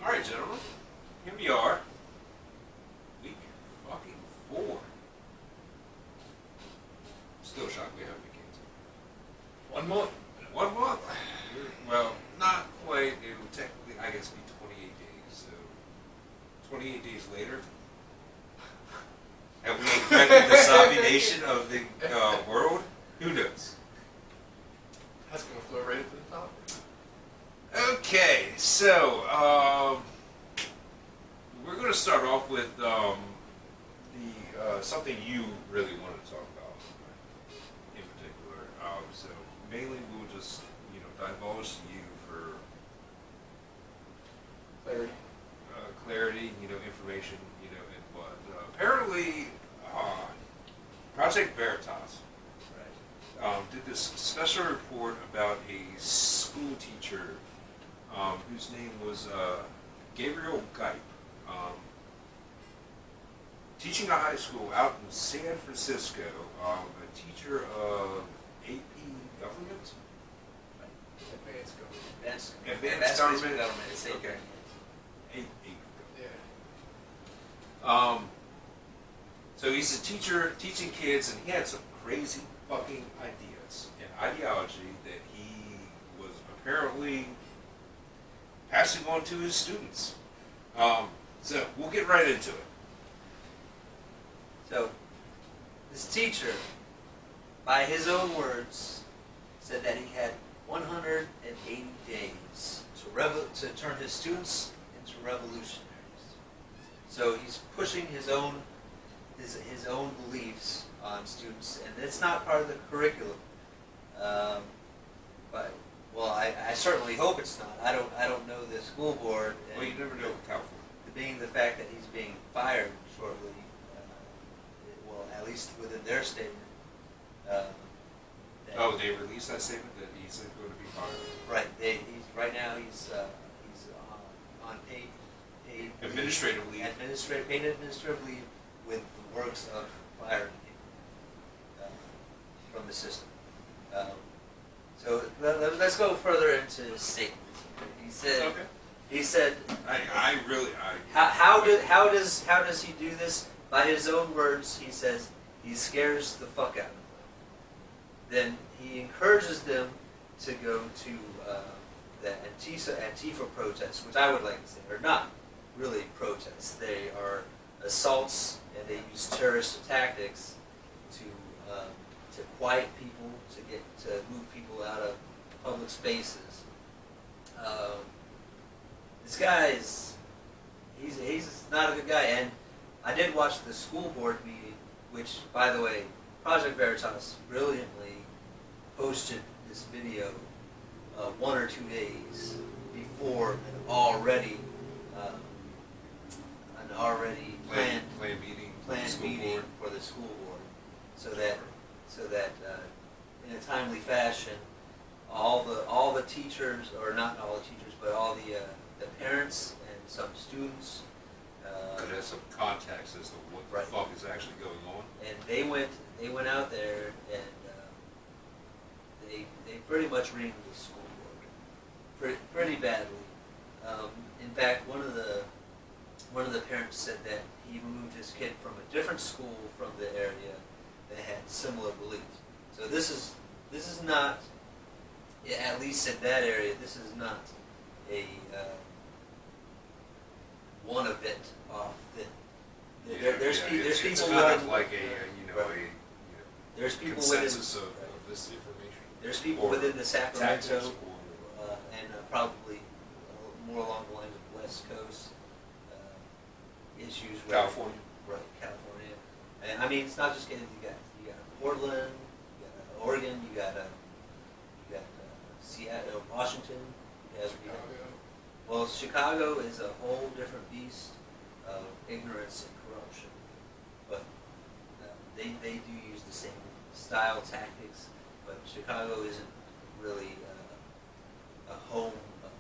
Alright, gentlemen. Here we are. Week fucking 4. Still shocked we haven't been canceled. 1 month. 1 month? Well, not quite. It will technically, I guess, be 28 days. So, 28 days later, have we infected the zombie nation of the world? Who knows? That's going to flow right into the top. Okay, so we're going to start off with something you really wanted to talk about in particular. So mainly we'll just divulge to you for clarity, information, and what. Apparently, Project Veritas did this special report about a school teacher whose name was Gabriel Gipe, teaching a high school out in San Francisco, a teacher of AP Government? Advanced Government. Okay. Yeah. So he's a teacher teaching kids, and he had some crazy fucking ideas and ideology that he was apparently passing on to his students. So we'll get right into it. So, this teacher, by his own words, said that he had 180 days to turn his students into revolutionaries. So he's pushing his own beliefs on students, and it's not part of the curriculum. But I certainly hope it's not. I don't know the school board. Well, you never know with California. Being the fact that he's being fired shortly, at least within their statement. They released that statement that he's going to be fired. Right. Right now he's on paid Administrative leave. paid administrative leave with the works of firing him from the system. So let's go further into his statement. He said. Okay. He said. How does he do this? By his own words, he says he scares the fuck out of them. Then he encourages them to go to the Antifa protests, which I would like to say are not really protests. They are assaults, and they use terrorist tactics to quiet people, to move people out of public spaces. This guy he's not a good guy, and I did watch the school board meeting, which, by the way, Project Veritas brilliantly posted this video 1 or 2 days before an already planned meeting for the school board, so that in a timely fashion, all the teachers, or not all the teachers, but all the parents and some students. Could have some context as to what the fuck is actually going on. And they went out there, and they pretty much reamed the school board pretty badly. In fact, one of the parents said that he moved his kid from a different school from the area that had similar beliefs. So this is not, at least in that area, this is not a one event off. There's people. It's kind of like there's people consensus of this information. There's people within the Sacramento and probably more along the lines of West Coast issues. California. Right, California. And I mean, it's not just getting you got Portland, you got Oregon, you got Seattle, Washington. Well, Chicago is a whole different beast of ignorance and corruption, but they do use the same style tactics. But Chicago isn't really a home of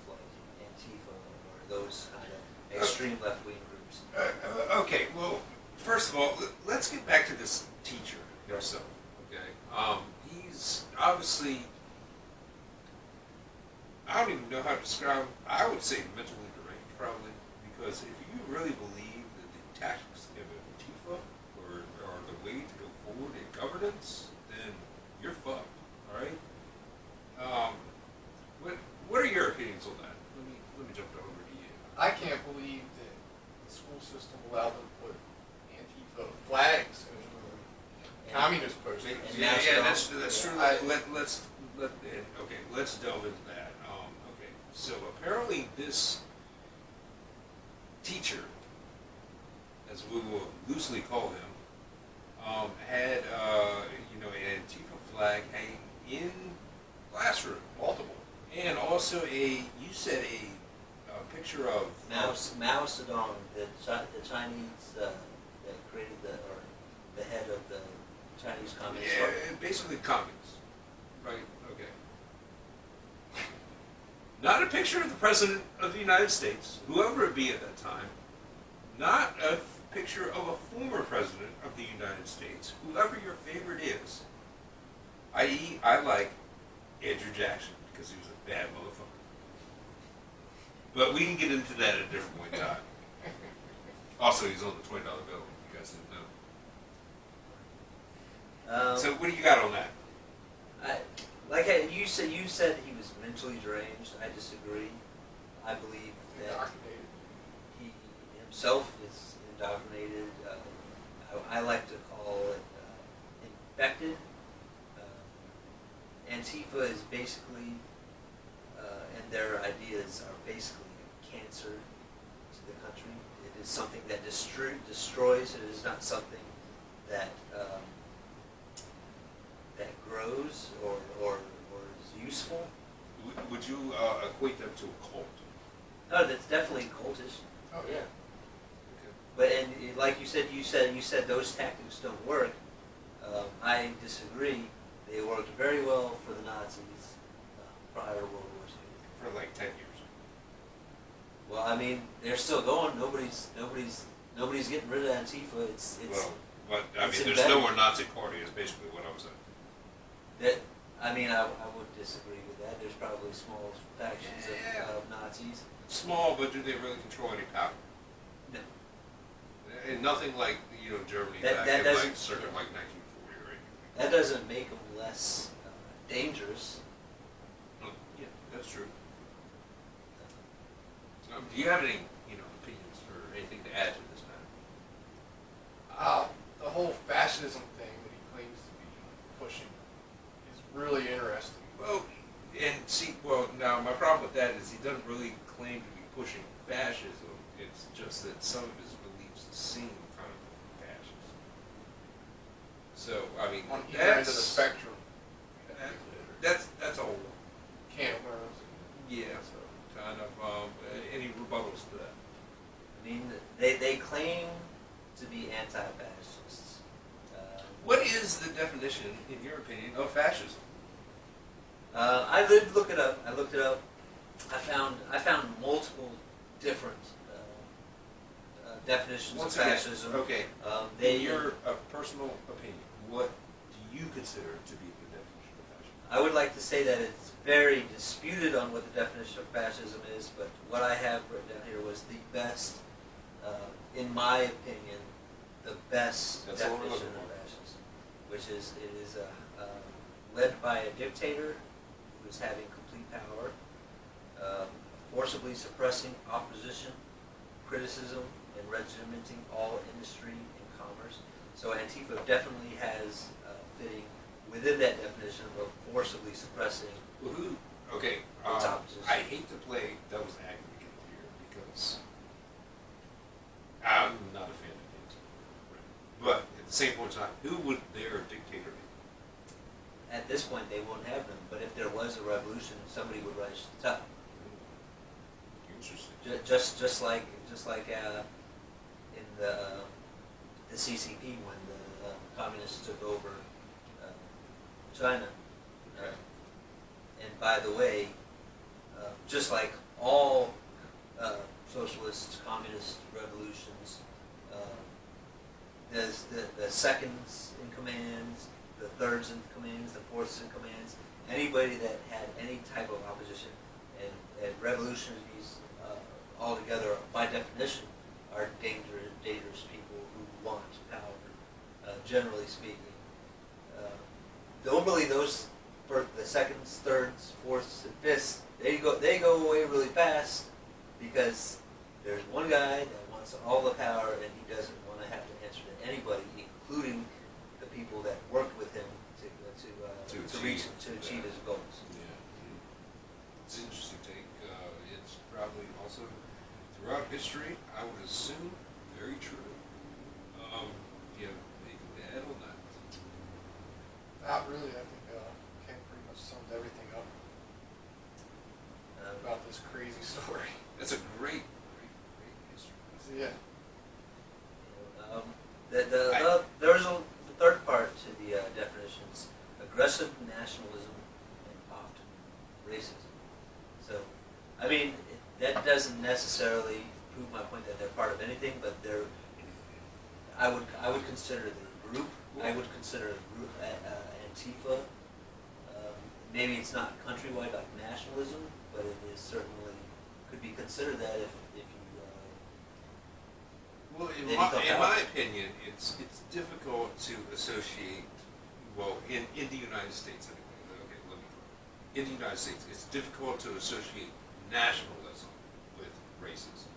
like Antifa or those kind of extreme left-wing groups. Okay, well, first of all, let's get back to this teacher himself. Okay, he's obviously, I don't even know how to describe him. I would say mentally deranged, probably, because if you really believe that the tactics of Antifa are the way to go forward in governance, then you're fucked. All right. What are your opinions on that? Let me jump over to you. I can't believe that the school system allowed them to put Antifa flags and communist posters. And Yeah, now that's true. I- Let's delve into that. Okay, so apparently this teacher, as we will loosely call him, had an Antifa flag hanging in classroom, Multiple. and also you said a picture of Mao Zedong, the Chinese that created the head of the Chinese Communist Party. Yeah, basically communists. Right, okay. Not a picture of the President of the United States, whoever it be at that time. Not a picture of a former President of the United States, whoever your favorite is. I.e., I like Andrew Jackson, because he was a bad motherfucker. But we can get into that at a different point in time. Also, he's on the $20 bill, if you guys didn't know. So what do you got on that? You said he was mentally deranged. I disagree. I believe that Indoctrinated. he himself is indoctrinated. I like to call it infected. Antifa is basically, and their ideas are basically a cancer to the country. It is something that destroys. It is not something that that grows or is useful. Would you equate them to a cult? No, that's definitely cultish. Oh Yeah. yeah. But like you said those tactics don't work. I disagree. They worked very well for the Nazis prior to World War II. For like 10 years. Well, I mean, they're still going. Nobody's getting rid of Antifa. It's Well, but I it's mean, there's embedded. no more Nazi party is basically what I was saying. that. I mean, I would disagree with that. There's probably small factions Yeah. of Nazis. Small, but do they really control any power? No. And nothing like Germany That back in doesn't- like circa like 1940 or anything. That doesn't make them less dangerous. Yeah, that's true. Do you have any opinions or anything to add to this matter? The whole fascism thing that he claims to be pushing is really interesting. Well, now my problem with that is he doesn't really claim to be pushing fascism. It's just that some of his beliefs seem kind of fascist. So I mean, On either end of the that's spectrum. that's a whole Can of worms. yeah. So kind of any rebuttals to that? I mean, they claim to be anti-fascists. What is the definition, in your opinion, of fascism? I did look it up. I looked it up. I found multiple different definitions Once of again, fascism. okay. They In your personal opinion, what do you consider to be the definition of fascism? I would like to say that it's very disputed on what the definition of fascism is, but what I have written down here was the best, in my opinion, the best That's what we're definition looking of for. fascism, which is it is led by a dictator who is having complete power, forcibly suppressing opposition, criticism, and regimenting all industry and commerce. So Antifa definitely has fitting within that definition of forcibly suppressing. Well, who? Okay. It's opposition. I hate to play devil's advocate here because I'm not a fan of Antifa. But at the same point in time, who would their dictator be? At this point, they won't have them. But if there was a revolution, somebody would rise to the top. Interesting. Just like in the CCP when the communists took over China. Okay. And by the way, just like all socialist, communist revolutions, there's the seconds in commands, the thirds in commands, the fourths in commands. Anybody that had any type of opposition and revolutionaries altogether definition, are dangerous people who want power, generally speaking. Normally those, for the seconds, thirds, fourths, and fifths, they go away really fast because there's one guy that wants all the power and he doesn't want to have to answer to anybody, including the people that worked with him to achieve his goals. Yeah. It's an interesting take. It's probably also throughout history, I would assume, very true. You have anything to add on that? Not really. I think Ken pretty much summed everything up about this crazy story. That's a great history. So, yeah. There's the third part to the definitions: aggressive nationalism and often racism. So, I mean, that doesn't necessarily prove my point that they're part of anything, but they're. I would consider the group. I would consider the group Antifa. Maybe it's not countrywide like nationalism, but it is certainly could be considered that if you. Well, in Then my, you in come my out. opinion, it's difficult to associate. Well, in the United States anyway. Okay, let me. In the United States, it's difficult to associate nationalism with racism.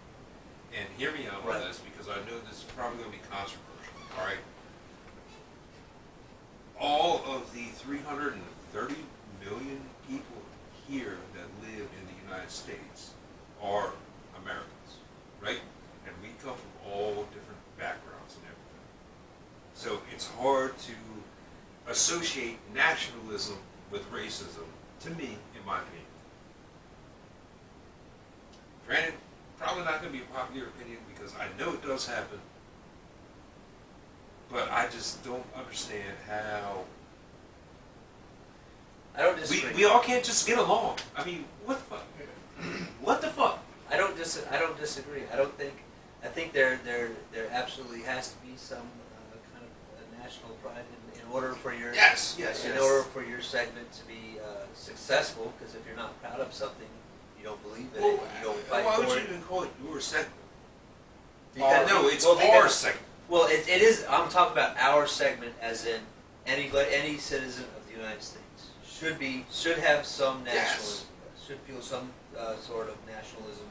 And hear me out Right. on this because I know this is probably going to be controversial. All right. All of the 330 million people here that live in the United States are Americans, right? And we come from all different backgrounds and everything. So it's hard to associate nationalism with racism, to me, in my opinion. Granted, probably not going to be a popular opinion because I know it does happen, but I just don't understand how I don't disagree. we all can't just get along. I mean, what the fuck? What the fuck? I don't disagree. I think there absolutely has to be some kind of national pride in order for your Yes. in order for your segment to be successful. Because if you're not proud of something, you don't believe in it. You don't fight why for would you it. even call it your segment? Because- No, it's well, our because- segment. Well, it is. I'm talking about our segment, as in any citizen of the United States should have some nationalism, should feel some sort of nationalism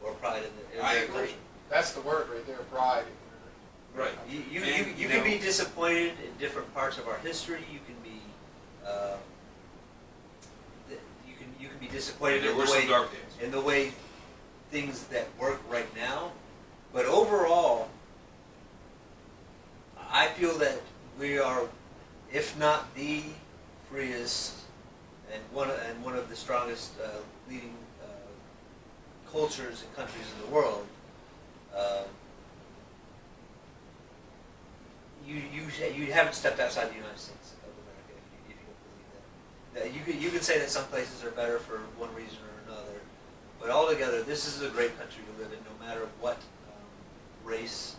or pride in I their agree. country. That's the word right there, pride. Right. You can be disappointed in different parts of our history. You can be you can be disappointed There in were the some way dark days. in the way things that work right now. But overall, I feel that we are, if not the freest and one of the strongest leading cultures and countries in the world. You haven't stepped outside the United States of America if you don't believe that. You could say that some places are better for one reason or another, but altogether, this is a great country to live in, no matter what race,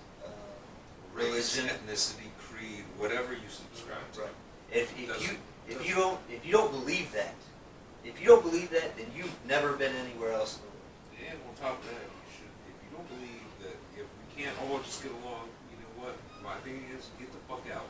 Race, religion. ethnicity, creed, whatever you subscribe to. Right. If Doesn't- you don't believe that, then you've never been anywhere else in the world. And on top of that, if you don't believe that if we can't all just get along, you know what? My thing is, get the fuck out.